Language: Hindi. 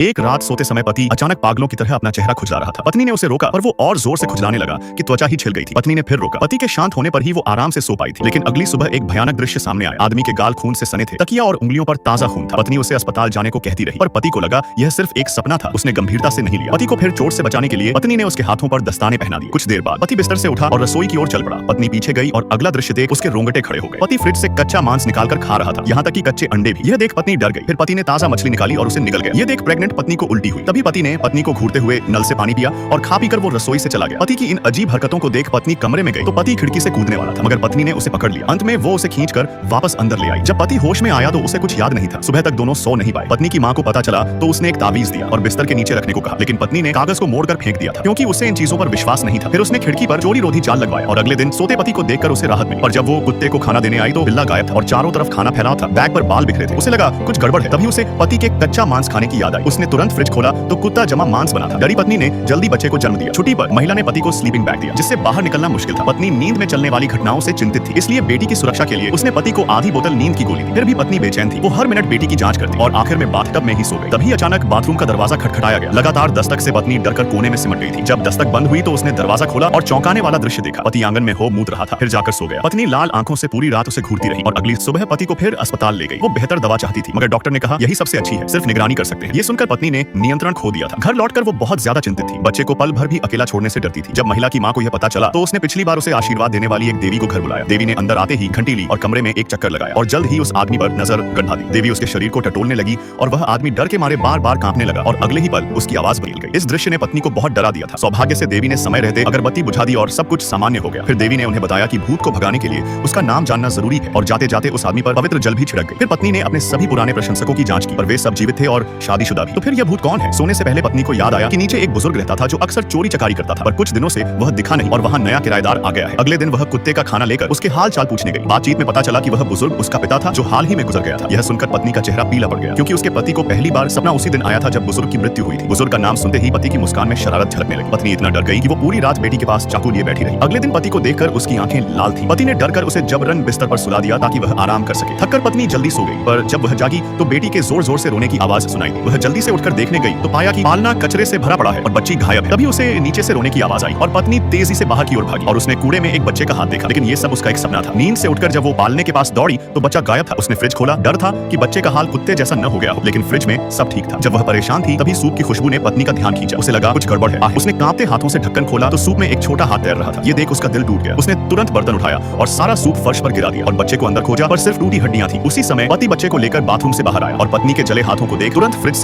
एक रात सोते समय पति अचानक पागलों की तरह अपना चेहरा खुजला रहा था। पत्नी ने उसे रोका पर वो और जोर से खुजलाने लगा कि त्वचा ही छिल गई थी। पत्नी ने फिर रोका। पति के शांत होने पर ही वो आराम से सो पाई थी। लेकिन अगली सुबह एक भयानक दृश्य सामने आया। आदमी के गाल खून से सने थे, तकिया और उंगलियों पर ताजा खून था। पत्नी उसे अस्पताल जाने को कहती रही पर पति को लगा यह सिर्फ एक सपना था। उसने गंभीरता से नहीं लिया। पति को फिर चोट से बचाने के लिए पत्नी ने उसके हाथों पर दस्ताने पहना दिए। कुछ देर बाद पति बिस्तर से उठा और रसोई की ओर चल पड़ा। पत्नी पीछे गई और अगला दृश्य देख उसके रोंगटे खड़े हो गए। पति फ्रिज से कच्चा मांस निकालकर खा रहा था, यहाँ तक कि कच्चे अंडे भी। यह देख पत्नी डर गई। फिर पति ने ताजा मछली निकाली और उसे निगल गया। यह देख प्रेग्नेंट पत्नी को उल्टी हुई। तभी पति ने पत्नी को घूरते हुए नल से पानी पिया और खा पीकर वो रसोई से चला गया। पति की इन अजीब हरकतों को देख पत्नी कमरे में गई तो पति खिड़की से कूदने वाला था, मगर पत्नी ने उसे पकड़ लिया। अंत में वो उसे खींचकर वापस अंदर ले आई। जब पति होश में आया तो उसे कुछ याद नहीं था। सुबह तक दोनों सो नहीं पाए। पत्नी की मां को पता चला तो उसने एक तावीज दिया और बिस्तर के नीचे रखने को कहा, लेकिन पत्नी ने कागज को मोड़कर फेंक दिया था क्योंकि उसे इन चीजों पर विश्वास नहीं था। फिर उसने खिड़की पर चोरी रोधी जाल लगवाया और अगले दिन सोते पति को देखकर उसे राहत मिली। पर जब वो कुत्ते को खाना देने आई तो बिल्ला गायब था और चारों तरफ खाना फैला था। बैग पर बाल बिखरे थे। उसे लगा कुछ गड़बड़ है। तभी उसे पति के कच्चा मांस खाने की याद आई। उसने तुरंत फ्रिज खोला तो कुत्ता जमा मांस बना था। डरी पत्नी ने जल्दी बच्चे को जन्म दिया। छुट्टी पर महिला ने पति को स्लीपिंग बैग दिया जिससे बाहर निकलना मुश्किल था। पत्नी नींद में चलने वाली घटनाओं से चिंतित थी, इसलिए बेटी की सुरक्षा के लिए उसने पति को आधी बोतल नींद की गोली दी। फिर भी पत्नी बेचैन थी। वो हर मिनट बेटी की जांच करती और आखिर में बाथटब में ही सो गई। तभी अचानक बाथरूम का दरवाजा खटखटाया गया। लगातार दस्तक से पत्नी डरकर कोने में सिमट गई थी। जब दस्तक बंद हुई तो उसने दरवाजा खोला और चौंकाने वाला दृश्य देखा। पति आंगन में हो मूत रहा था, फिर जाकर सो गया। पत्नी लाल आंखों से पूरी रात उसे घूरती रही और अगली सुबह पति को फिर अस्पताल ले गई। वो बेहतर दवा चाहती थी, मगर डॉक्टर ने कहा यही सबसे अच्छी है, सिर्फ निगरानी कर सकते हैं। ये सुनकर पत्नी ने नियंत्रण खो दिया था। घर लौटकर वो बहुत ज्यादा चिंतित थी। बच्चे को पल भर भी अकेला छोड़ने से डरती थी। जब महिला की मां को यह पता चला तो उसने पिछली बार उसे आशीर्वाद देने वाली एक देवी को घर बुलाया। देवी ने अंदर आते ही घंटी ली और कमरे में एक चक्कर लगाया और जल्द ही उस आदमी पर नजर गंधा दी। देवी उसके शरीर को टटोलने लगी और वह आदमी डर के मारे बार बार कांपने लगा और अगले ही पल उसकी आवाज बदल गई। इस दृश्य ने पत्नी को बहुत डरा दिया था। सौभाग्य से देवी ने समय रहते अगरबत्ती बुझा दी और सब कुछ सामान्य हो गया। फिर देवी ने उन्हें बताया कि भूत को भगाने के लिए उसका नाम जानना जरूरी है और जाते जाते उस आदमी पर पवित्र जल भी छिड़क गई। फिर पत्नी ने अपने सभी पुराने प्रशंसकों की जांच की पर वे सब जीवित थे और शादीशुदा भी। तो फिर यह भूत कौन है? सोने से पहले पत्नी को याद आया कि नीचे एक बुजुर्ग रहता था जो अक्सर चोरी चकारी करता था, पर कुछ दिनों से वह दिखा नहीं और वहाँ नया किराएदार आ गया है। अगले दिन वह कुत्ते का खाना लेकर उसके हाल चाल पूछने गई। बातचीत में पता चला कि वह बुजुर्ग उसका पिता था जो हाल ही में गुजर गया था। यह सुनकर पत्नी का चेहरा पीला पड़ गया क्योंकि उसके पति को पहली बार सपना उसी दिन आया था जब बुजुर्ग की मृत्यु हुई थी। बुजुर्ग का नाम सुनते ही पति की मुस्कान में शरारत झलकने लगी। पत्नी इतना डर गई कि वो पूरी रात बेटी के पास चाकू लिए बैठी रही। अगले दिन पति को देखकर उसकी आंखें लाल थी। पति ने डरकर उसे जबरन बिस्तर पर सुला दिया ताकि वह आराम कर सके। थककर पत्नी जल्दी सो गई, पर जब वह जागी तो बेटी के जोर जोर से रोने की आवाज सुनाई दी। वह जल्दी से उठकर देखने गई तो पाया कि पालना कचरे से भरा पड़ा है और बच्ची गायब है। तभी उसे नीचे से रोने की आवाज आई और पत्नी तेजी से बाहर की ओर भागी और उसने कूड़े में एक बच्चे का हाथ देखा, लेकिन ये सब उसका एक सपना था। नींद से उठकर जब वो पालने के पास दौड़ी तो बच्चा गायब था। उसने फ्रिज खोला, डर था कि बच्चे का हाल कुत्ते जैसा न हो गया हो, लेकिन फ्रिज में सब ठीक था। जब वह परेशान थी तभी सूप की खुशबू ने पत्नी का ध्यान खींचा। उसे लगा कुछ गड़बड़ है। उसने कांपते हाथों से ढक्कन खोला तो सूप में एक छोटा हाथ तैर रहा था। ये देख उसका दिल टूट गया। उसने तुरंत बर्तन उठाया और सारा सूप फर्श पर गिरा दिया और बच्चे को अंदर खोजा पर सिर्फ टूटी हड्डियां थी। उसी समय पति बच्चे को लेकर बाथरूम से बाहर आया और पत्नी के जले हाथों को देख तुरंत फ्रिज से